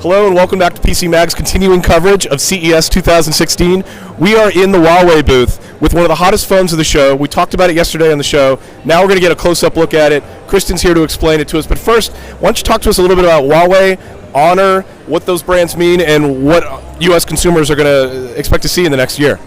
Hello and welcome back to PCMag's continuing coverage of CES 2016. We are in the Huawei booth with one of the hottest phones of the show. We talked about it yesterday on the show. Now we're going to get a close-up look at it. Kristen's here to explain it to us. But first, why don't you talk to us a little bit about Huawei, Honor, what those brands mean, and what U.S. consumers are going to expect to see in the next year.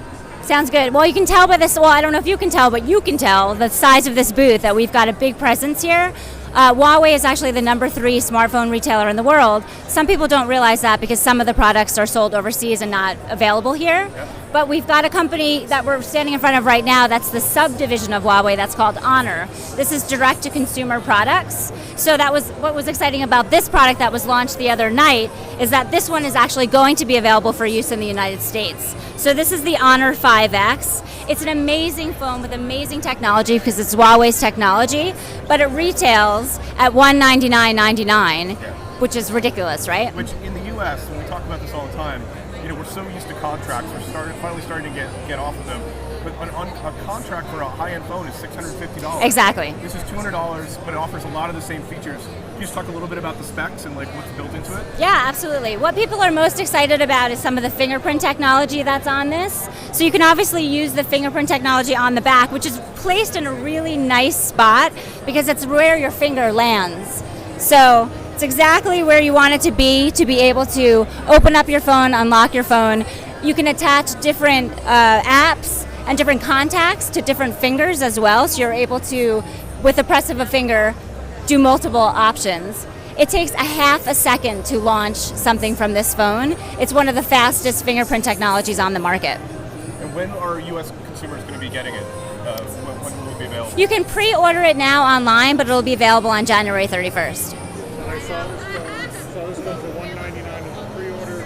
Sounds good. Well, you can tell by this, well, I don't know if you can tell, but you can tell the size of this booth that we've got a big presence here. Huawei is actually the #3 smartphone retailer in the world. Some people don't realize that because some of the products are sold overseas and not available here. Yep. But we've got a company that we're standing in front of right now that's the subdivision of Huawei that's called Honor. This is direct-to-consumer products. So that was what was exciting about this product that was launched the other night, is that this one is actually going to be available for use in the United States. So this is the Honor 5X. It's an amazing phone with amazing technology because it's Huawei's technology, but it retails at $199.99, which is ridiculous, right? Which in the U.S., and we talk about this all the time, we're so used to contracts, we're finally starting to get off of them. But a contract for a high-end phone is $650. Exactly. This is $200, but it offers a lot of the same features. Can you just talk a little bit about the specs and what's built into it? Yeah, absolutely. What people are most excited about is some of the fingerprint technology that's on this. So you can obviously use the fingerprint technology on the back, which is placed in a really nice spot because it's where your finger lands. So it's exactly where you want it to be able to open up your phone, unlock your phone. You can attach different apps and different contacts to different fingers as well, so you're able to, with the press of a finger, do multiple options. It takes a half a second to launch something from this phone. It's one of the fastest fingerprint technologies on the market. And when are U.S. consumers going to be getting it? When will it be available? You can pre-order it now online, but it'll be available on January 31st. I saw this phone for $199 as a pre-order.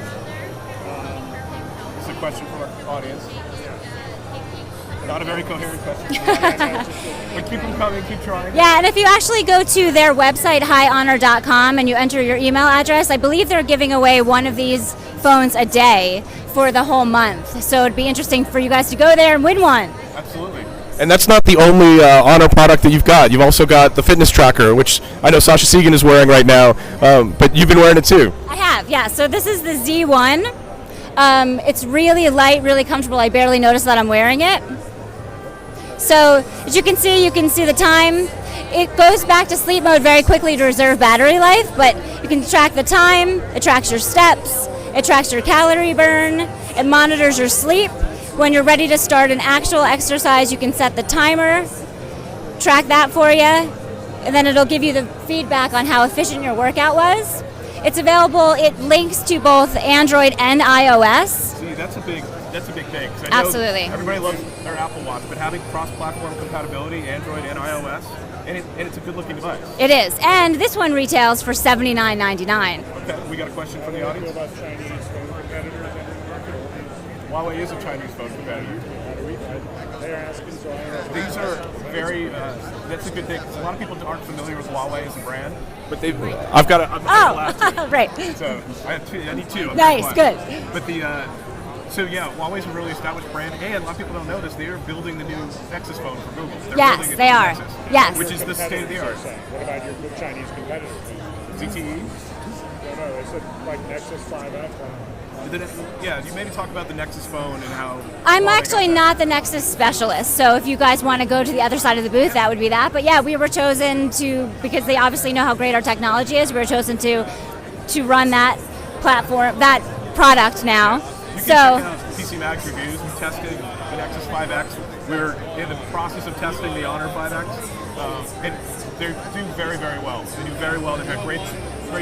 This is a question from our audience. Not a very coherent question. But keep them coming, keep trying. Yeah, and if you actually go to their website, highhonor.com, and you enter your email address, I believe they're giving away one of these phones a day for the whole month. So it'd be interesting for you guys to go there and win one. Absolutely. And that's not the only Honor product that you've got. You've also got the fitness tracker, which I know Sascha Segan is wearing right now, but you've been wearing it too. I have, yeah. So this is the Z1. It's really light, really comfortable. I barely notice that I'm wearing it. So as you can see the time. It goes back to sleep mode very quickly to reserve battery life, but you can track the time, it tracks your steps, it tracks your calorie burn, it monitors your sleep. When you're ready to start an actual exercise, you can set the timer, track that for you, and then it'll give you the feedback on how efficient your workout was. It's available, it links to both Android and iOS. See, that's a big thing. I know absolutely. Everybody loves their Apple Watch, but having cross-platform compatibility, Android and iOS, and it's a good-looking device. It is, and this one retails for $79.99. Okay, we got a question from the audience. About Chinese phone competitors on the market. Huawei is a Chinese phone competitor. They're asking, so I don't know. These are very, that's a good thing, because a lot of people aren't familiar with Huawei as a brand. But I've got Oh, right. So I need two. Nice, good. But so yeah, Huawei's a really established brand, and a lot of people don't know this. They are building the new Nexus phone for Google. They're Yes, they are. Nexus, Yes. which is the state of the art. What about your Chinese competitors? ZTE. No, they said like Nexus 5X. Yeah, you maybe talk about the Nexus phone and how. I'm Huawei actually not the Nexus specialist, so if you guys want to go to the other side of the booth, that would be that. But yeah, we were chosen to, because they obviously know how great our technology is, we were chosen to run that platform, that product now. You can check out PCMag's reviews. We tested the Nexus 5X. We're in the process of testing the Honor 5X, and they do very, very well. They do very well. They've got great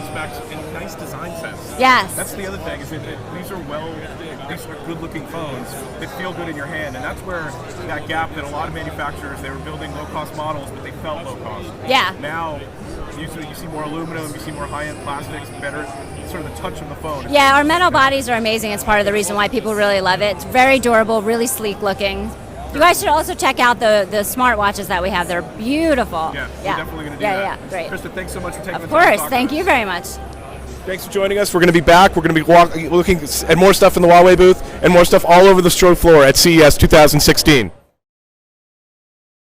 specs and nice design sense. Yes. That's the other thing, is that these are good-looking phones that feel good in your hand, and that's where that gap that a lot of manufacturers, they were building low-cost models, but they felt low-cost. Yeah. Now, you see more aluminum, you see more high-end plastics, better sort of the touch of the phone. Yeah, our metal bodies are amazing. It's part of the reason why people really love it. It's very durable, really sleek looking. You guys should also check out the smartwatches that we have. They're beautiful. Yeah, we're definitely going to do that. Yeah, great. Krista, thanks so much for taking the Of time to course, talk thank to us. you very much. Thanks for joining us. We're going to be back. We're going to be looking at more stuff in the Huawei booth and more stuff all over the show floor at CES 2016.